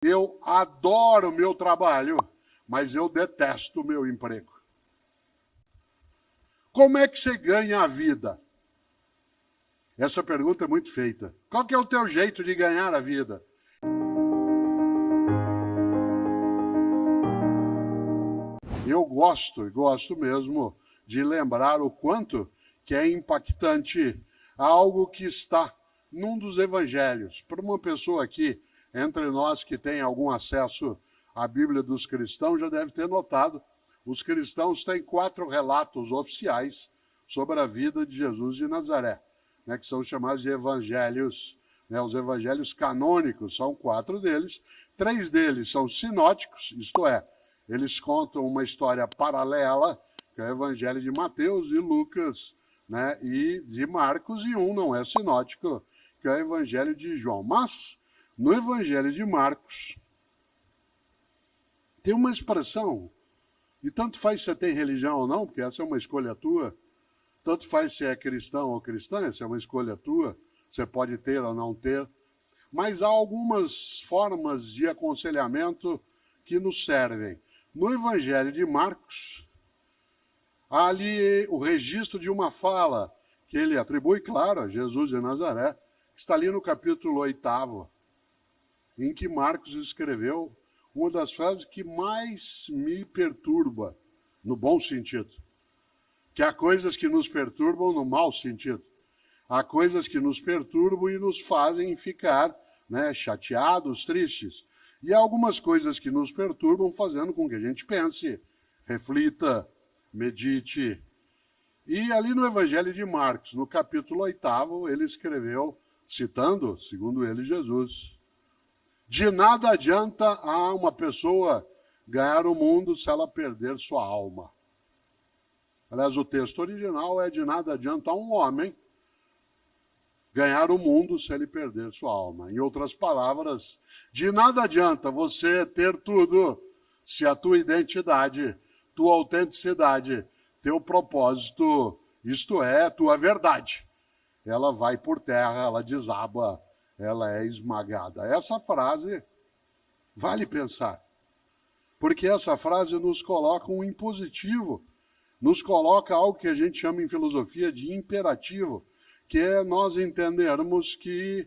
Eu adoro o meu trabalho, mas eu detesto o meu emprego. Como é que você ganha a vida? Essa pergunta é muito feita. Qual que é o teu jeito de ganhar a vida? Eu gosto mesmo de lembrar o quanto que é impactante algo que está num dos evangelhos. Para uma pessoa aqui, entre nós que tem algum acesso à Bíblia dos cristãos, já deve ter notado, os cristãos têm 4 relatos oficiais sobre a vida de Jesus de Nazaré, que são chamados de evangelhos, os evangelhos canônicos, são 4 deles. 3 deles são sinóticos, isto é, eles contam uma história paralela, que é o evangelho de Mateus e Lucas, e de Marcos, e um não é sinótico, que é o evangelho de João. Mas, no evangelho de Marcos, tem uma expressão, e tanto faz se você tem religião ou não, porque essa é uma escolha tua, tanto faz se é cristão ou cristã, essa é uma escolha tua, você pode ter ou não ter, mas há algumas formas de aconselhamento que nos servem. No evangelho de Marcos, há ali o registro de uma fala que ele atribui, claro, a Jesus de Nazaré, que está ali no capítulo 8, em que Marcos escreveu uma das frases que mais me perturba, no bom sentido. Que há coisas que nos perturbam no mau sentido. Há coisas que nos perturbam e nos fazem ficar chateados, tristes. E há algumas coisas que nos perturbam fazendo com que a gente pense, reflita, medite. E ali no Evangelho de Marcos, no capítulo 8, ele escreveu, citando, segundo ele, Jesus: de nada adianta a uma pessoa ganhar o mundo se ela perder sua alma. Aliás, o texto original é: de nada adianta a um homem ganhar o mundo se ele perder sua alma. Em outras palavras, de nada adianta você ter tudo se a tua identidade, tua autenticidade, teu propósito, isto é, tua verdade, ela vai por terra, ela desaba, ela é esmagada. Essa frase vale pensar, porque essa frase nos coloca um impositivo, nos coloca algo que a gente chama em filosofia de imperativo, que é nós entendermos que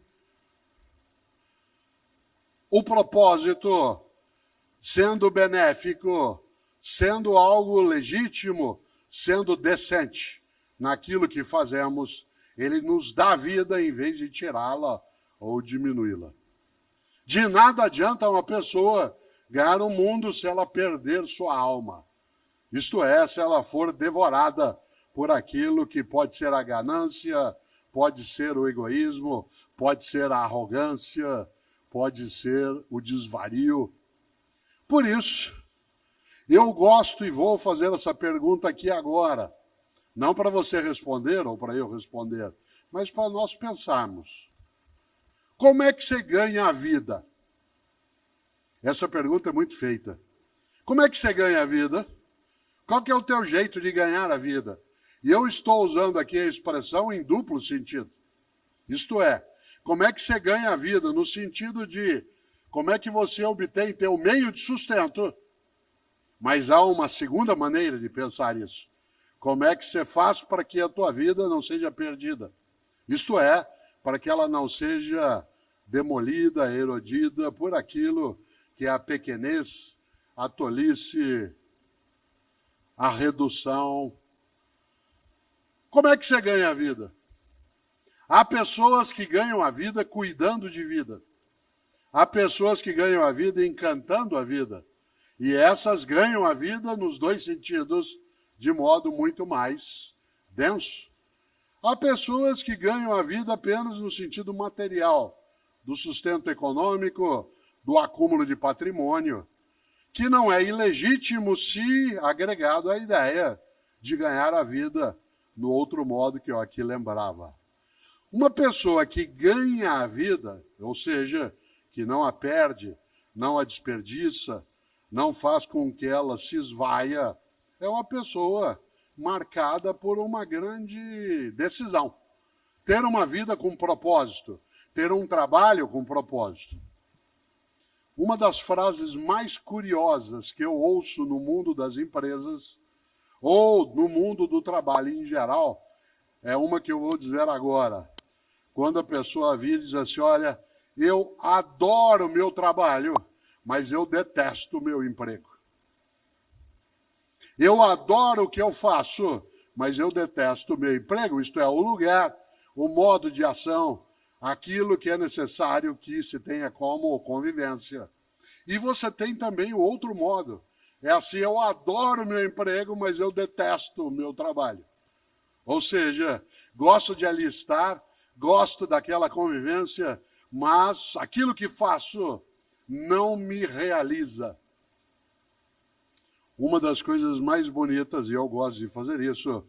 o propósito, sendo benéfico, sendo algo legítimo, sendo decente naquilo que fazemos, ele nos dá vida em vez de tirá-la ou diminuí-la. De nada adianta uma pessoa ganhar o mundo se ela perder sua alma. Isto é, se ela for devorada por aquilo que pode ser a ganância, pode ser o egoísmo, pode ser a arrogância, pode ser o desvario. Por isso, eu gosto e vou fazer essa pergunta aqui agora, não para você responder ou para eu responder, mas para nós pensarmos. Como é que você ganha a vida? Essa pergunta é muito feita. Como é que você ganha a vida? Qual que é o teu jeito de ganhar a vida? E eu estou usando aqui a expressão em duplo sentido. Isto é, como é que você ganha a vida? No sentido de como é que você obtém teu meio de sustento. Mas há uma segunda maneira de pensar isso. Como é que você faz para que a tua vida não seja perdida? Isto é, para que ela não seja demolida, erodida por aquilo que é a pequenez, a tolice, a redução. Como é que você ganha a vida? Há pessoas que ganham a vida cuidando de vida. Há pessoas que ganham a vida encantando a vida. E essas ganham a vida nos 2 sentidos, de modo muito mais denso. Há pessoas que ganham a vida apenas no sentido material, do sustento econômico, do acúmulo de patrimônio, que não é ilegítimo se agregado à ideia de ganhar a vida no outro modo que eu aqui lembrava. Uma pessoa que ganha a vida, ou seja, que não a perde, não a desperdiça, não faz com que ela se esvaia, é uma pessoa marcada por uma grande decisão. Ter uma vida com propósito, ter um trabalho com propósito. Uma das frases mais curiosas que eu ouço no mundo das empresas, ou no mundo do trabalho em geral, é uma que eu vou dizer agora. Quando a pessoa vira e diz assim, olha, eu adoro o meu trabalho, mas eu detesto o meu emprego. Eu adoro o que eu faço, mas eu detesto o meu emprego, isto é, o lugar, o modo de ação, aquilo que é necessário que se tenha como convivência. E você tem também o outro modo. É assim, eu adoro o meu emprego, mas eu detesto o meu trabalho. Ou seja, gosto de ali estar, gosto daquela convivência, mas aquilo que faço não me realiza. Uma das coisas mais bonitas, e eu gosto de fazer isso,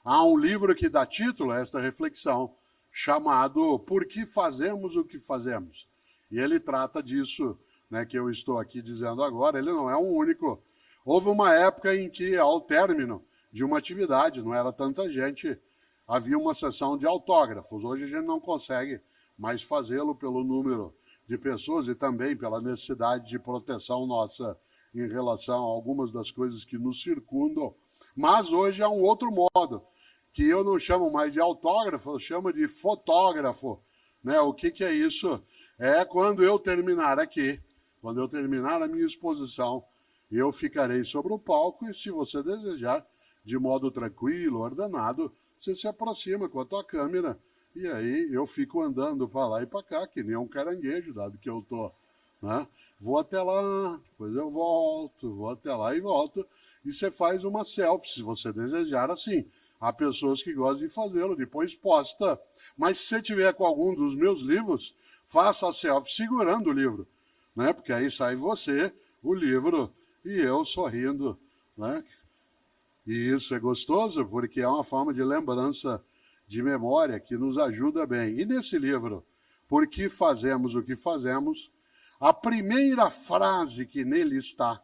há um livro que dá título a esta reflexão, chamado Por que Fazemos o que Fazemos? E ele trata disso, né, que eu estou aqui dizendo agora, ele não é um único. Houve uma época em que, ao término de uma atividade, não era tanta gente, havia uma sessão de autógrafos. Hoje a gente não consegue mais fazê-lo pelo número de pessoas e também pela necessidade de proteção nossa em relação a algumas das coisas que nos circundam. Mas hoje há um outro modo, que eu não chamo mais de autógrafo, eu chamo de fotógrafo. Né? O que é isso? É quando eu terminar aqui, quando eu terminar a minha exposição, eu ficarei sobre o palco e, se você desejar, de modo tranquilo, ordenado, você se aproxima com a tua câmera e aí eu fico andando para lá e para cá, que nem um caranguejo, dado que eu estou, né? Vou até lá, depois eu volto, vou até lá e volto, e você faz uma selfie, se você desejar assim. Há pessoas que gostam de fazê-lo, depois posta. Mas se você tiver com algum dos meus livros, faça a selfie segurando o livro, né? Porque aí sai você, o livro, e eu sorrindo, né? E isso é gostoso porque é uma forma de lembrança, de memória, que nos ajuda bem. E nesse livro, Por que Fazemos o que Fazemos, a primeira frase que nele está,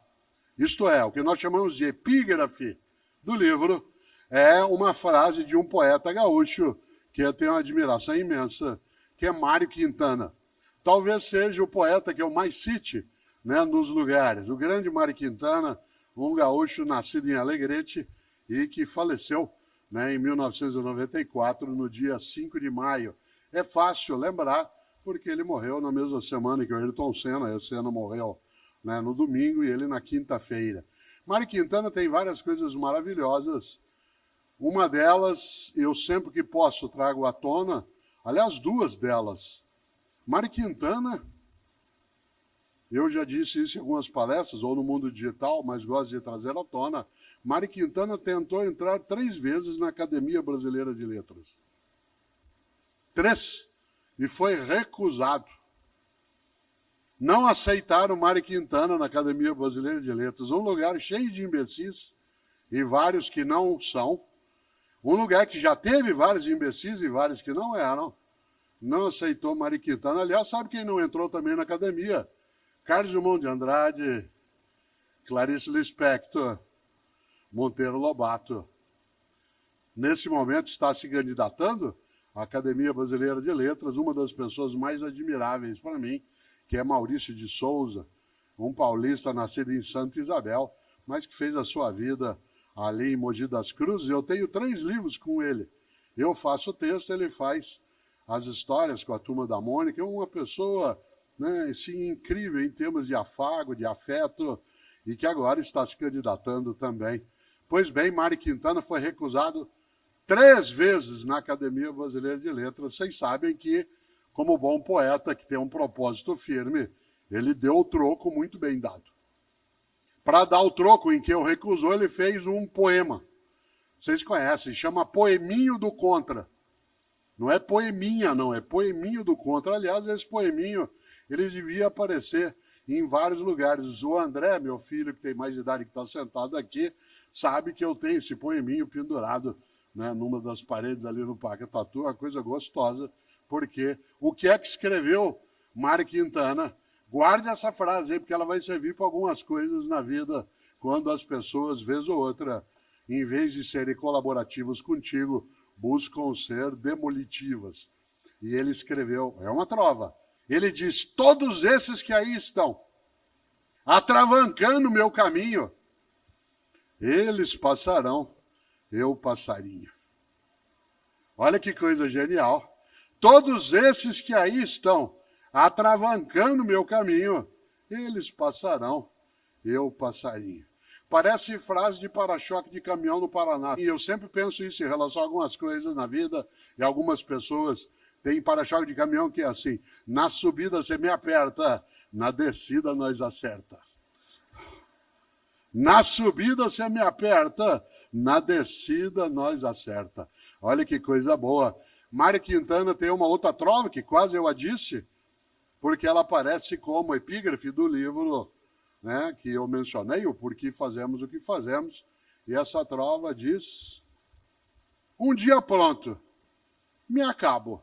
isto é, o que nós chamamos de epígrafe do livro, é uma frase de um poeta gaúcho que eu tenho uma admiração imensa, que é Mário Quintana. Talvez seja o poeta que eu mais cite, né, nos lugares. O grande Mário Quintana, um gaúcho nascido em Alegrete e que faleceu, né, em 1994, no dia 5 de maio. É fácil lembrar, porque ele morreu na mesma semana que o Ayrton Senna. O Senna morreu, né, no domingo e ele na quinta-feira. Mário Quintana tem várias coisas maravilhosas. Uma delas, eu sempre que posso trago à tona, aliás, duas delas. Mário Quintana, eu já disse isso em algumas palestras, ou no mundo digital, mas gosto de trazer à tona. Mário Quintana tentou entrar 3 vezes na Academia Brasileira de Letras. 3. E foi recusado. Não aceitaram Mário Quintana na Academia Brasileira de Letras. Um lugar cheio de imbecis, e vários que não são. Um lugar que já teve vários imbecis e vários que não eram. Não aceitou Mário Quintana. Aliás, sabe quem não entrou também na academia? Carlos Drummond de Andrade, Clarice Lispector, Monteiro Lobato. Nesse momento está se candidatando à Academia Brasileira de Letras, uma das pessoas mais admiráveis para mim, que é Maurício de Souza, um paulista nascido em Santa Isabel, mas que fez a sua vida ali em Mogi das Cruzes. Eu tenho 3 livros com ele. Eu faço o texto, ele faz as histórias com a Turma da Mônica. É uma pessoa, né, assim, incrível em termos de afago, de afeto, e que agora está se candidatando também. Pois bem, Mário Quintana foi recusado 3 vezes na Academia Brasileira de Letras. Vocês sabem que, como bom poeta que tem um propósito firme, ele deu o troco muito bem dado. Para dar o troco em que eu recusou, ele fez um poema. Vocês conhecem, chama Poeminho do Contra. Não é poeminha, não, é Poeminho do Contra. Aliás, esse poeminho, ele devia aparecer em vários lugares. O André, meu filho, que tem mais idade, que está sentado aqui, sabe que eu tenho esse poeminho pendurado, né, numa das paredes ali no Parque Tatu, uma coisa gostosa, porque o que é que escreveu Mário Quintana? Guarde essa frase aí, porque ela vai servir para algumas coisas na vida, quando as pessoas, vez ou outra, em vez de serem colaborativas contigo, buscam ser demolitivas. E ele escreveu, é uma trova, ele diz, todos esses que aí estão, atravancando o meu caminho. Eles passarão, eu passarinho. Olha que coisa genial. Todos esses que aí estão atravancando o meu caminho, eles passarão, eu passarinho. Parece frase de para-choque de caminhão no Paraná. E eu sempre penso isso em relação a algumas coisas na vida, e algumas pessoas têm para-choque de caminhão que é assim: na subida você me aperta, na descida nós acerta. Na subida você me aperta, na descida nós acerta. Olha que coisa boa. Mário Quintana tem uma outra trova que quase eu a disse, porque ela aparece como epígrafe do livro, né, que eu mencionei, o Porquê Fazemos o que Fazemos. E essa trova diz: um dia pronto, me acabo,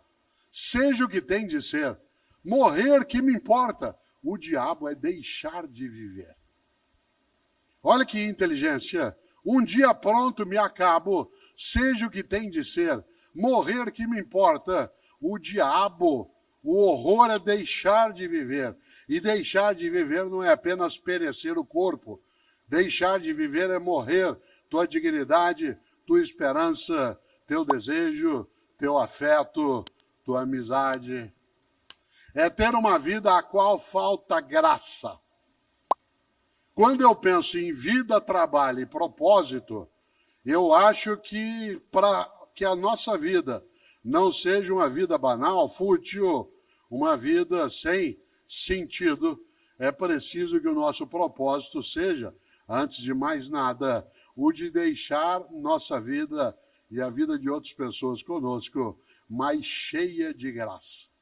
seja o que tem de ser, morrer que me importa, o diabo é deixar de viver. Olha que inteligência. Um dia pronto me acabo, seja o que tem de ser, morrer que me importa, o diabo, o horror é deixar de viver. E deixar de viver não é apenas perecer o corpo. Deixar de viver é morrer tua dignidade, tua esperança, teu desejo, teu afeto, tua amizade. É ter uma vida a qual falta graça. Quando eu penso em vida, trabalho e propósito, eu acho que para que a nossa vida não seja uma vida banal, fútil, uma vida sem sentido, é preciso que o nosso propósito seja, antes de mais nada, o de deixar nossa vida e a vida de outras pessoas conosco mais cheia de graça.